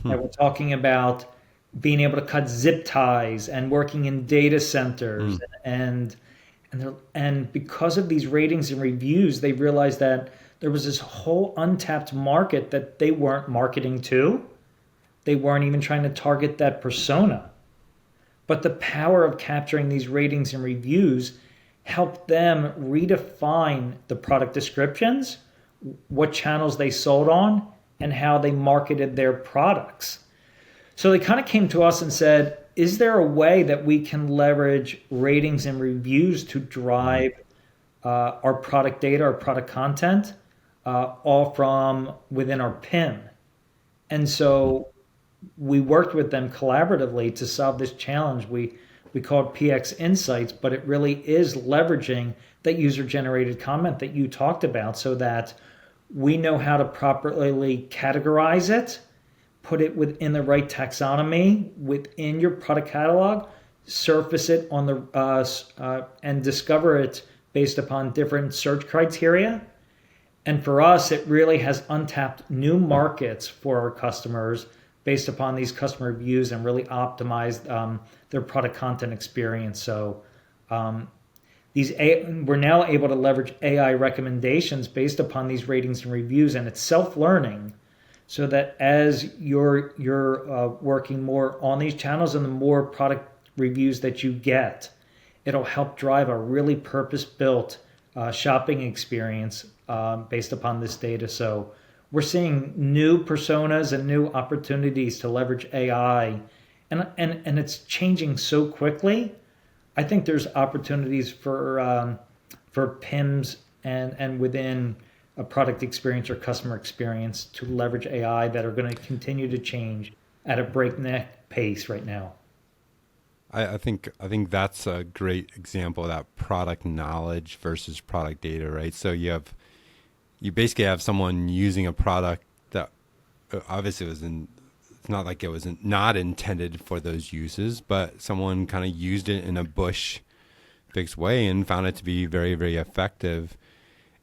Speaker 2: Hmm.
Speaker 1: that were talking about being able to cut zip ties and working in data centers,
Speaker 2: Hmm.
Speaker 1: and because of these ratings and reviews, they realized that there was this whole untapped market that they weren't marketing to. They weren't even trying to target that persona. But the power of capturing these ratings and reviews helped them redefine the product descriptions, what channels they sold on, and how they marketed their products. So they kind of came to us and said, is there a way that we can leverage ratings and reviews to drive our product data, our product content, all from within our PIM? And so we worked with them collaboratively to solve this challenge. We call it PX Insights, but it really is leveraging that user generated comment that you talked about so that we know how to properly categorize it, put it within the right taxonomy within your product catalog, surface it on the and discover it based upon different search criteria. And for us, it really has untapped new markets for our customers based upon these customer reviews and really optimized their product content experience. So um, we're now able to leverage AI recommendations based upon these ratings and reviews, and it's self-learning, so that as you're working more on these channels and the more product reviews that you get, it'll help drive a really purpose-built shopping experience based upon this data. So we're seeing new personas and new opportunities to leverage AI, and it's changing so quickly. I think there's opportunities for PIMS and within a product experience or customer experience to leverage AI that are going to continue to change at a breakneck pace right now.
Speaker 2: I think that's a great example of that product knowledge versus product data, right? So you basically have someone using a product that obviously it's not like it was not intended for those uses, but someone kind of used it in a bush fixed way and found it to be very, very effective.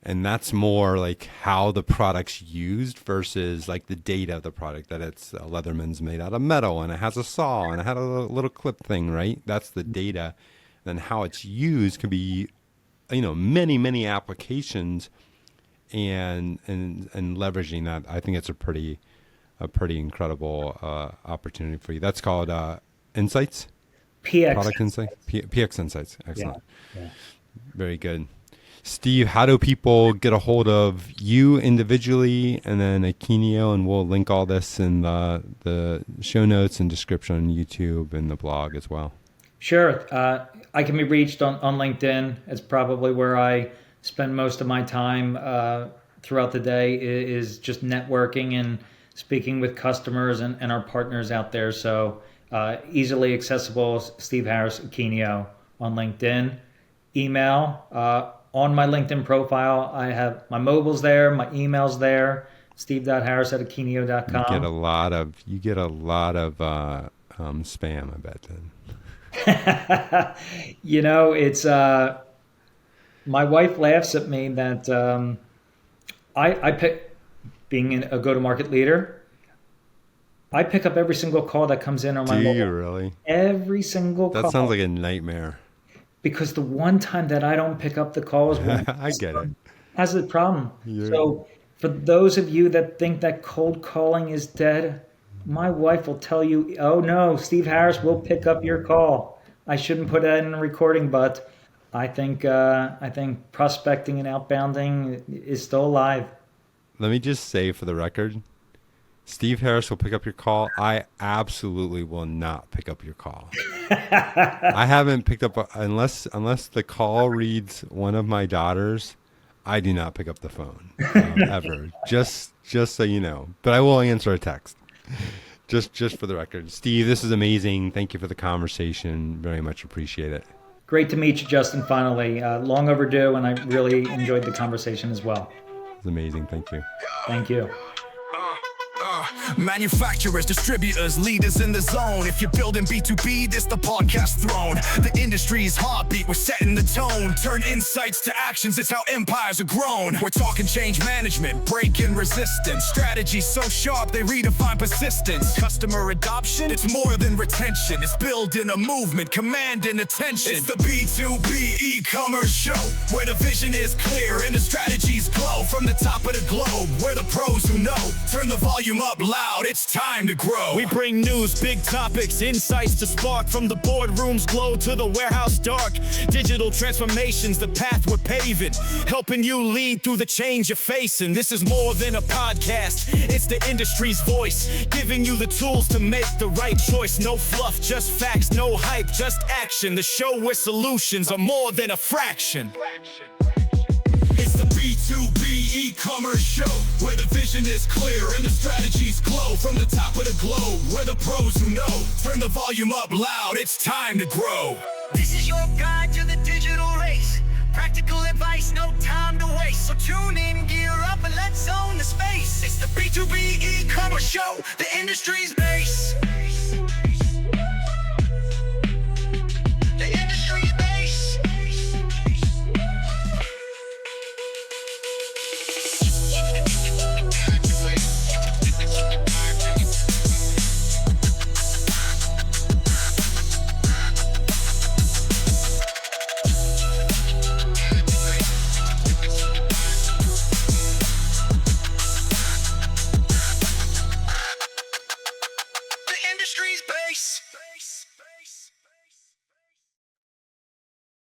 Speaker 2: And that's more like how the product's used versus like the data of the product, that it's Leatherman's made out of metal and it has a saw and it had a little clip thing, right? That's the data. Then how it's used could be, many, many applications, and leveraging that. I think it's a pretty incredible opportunity for you. That's called Insights,
Speaker 1: PX.
Speaker 2: Product Insights, PX Insights.
Speaker 1: Yeah.
Speaker 2: Excellent.
Speaker 1: Yeah.
Speaker 2: Very good. Steve, how do people get a hold of you individually and then Akeneo? And we'll link all this in the show notes and description on YouTube and the blog as well.
Speaker 1: Sure. I can be reached on LinkedIn. It's probably where I spend most of my time throughout the day is just networking and speaking with customers and our partners out there. So easily accessible, Steve Harris, Akeneo on LinkedIn. Email. On my LinkedIn profile, I have my mobile's there, my email's there, steve.harris at
Speaker 2: You get a
Speaker 1: akeneo.com.
Speaker 2: lot of spam, I bet then.
Speaker 1: It's my wife laughs at me that I pick being a go-to-market leader. I pick up every single call that comes in on
Speaker 2: Do
Speaker 1: my
Speaker 2: you
Speaker 1: mobile,
Speaker 2: really?
Speaker 1: every single
Speaker 2: That sounds
Speaker 1: call,
Speaker 2: like a nightmare.
Speaker 1: because the one time that I don't pick up the call is when
Speaker 2: I get it.
Speaker 1: has a problem.
Speaker 2: You're,
Speaker 1: So for those of you that think that cold calling is dead, my wife will tell you, "Oh no, Steve Harris will pick up your call." I shouldn't put that in a recording, but I think prospecting and outbounding is still alive.
Speaker 2: Let me just say for the record, Steve Harris will pick up your call. I absolutely will not pick up your call. I haven't picked up unless the call reads one of my daughters. I do not pick up the phone ever. Just so you know. But I will answer a text. Just for the record, Steve, this is amazing. Thank you for the conversation. Very much appreciate it.
Speaker 1: Great to meet you, Justin. Finally, long overdue, and I really enjoyed the conversation as well.
Speaker 2: It's amazing. Thank you.
Speaker 1: Thank you.
Speaker 3: Manufacturers, distributors, leaders in the zone. If you're building B2B, this the podcast throne. The industry's heartbeat, we're setting the tone. Turn insights to actions, it's how empires are grown. We're talking change management, breaking resistance. Strategies so sharp, they redefine persistence. Customer adoption, it's more than retention. It's building a movement, commanding attention. It's the B2B e-commerce show, where the vision is clear and the strategies glow. From the top of the globe, we're the pros who know. Turn the volume up loud, it's time to grow. We bring news, big topics, insights to spark. From the boardroom's glow to the warehouse dark. Digital transformations, the path we're paving. Helping you lead through the change you're facing. This is more than a podcast, it's the industry's voice. Giving you the tools to make the right choice. No fluff, just facts, no hype, just action. The show where solutions are more than a fraction. It's the B2B e-commerce show, where the vision is clear and the strategies glow. From the top of the globe, we're the pros who know. Turn the volume up loud, it's time to grow.
Speaker 4: This is your guide to the digital race. Practical advice, no time to waste. So tune in, gear up, and let's own the space. It's the B2B e-commerce show, the industry's base.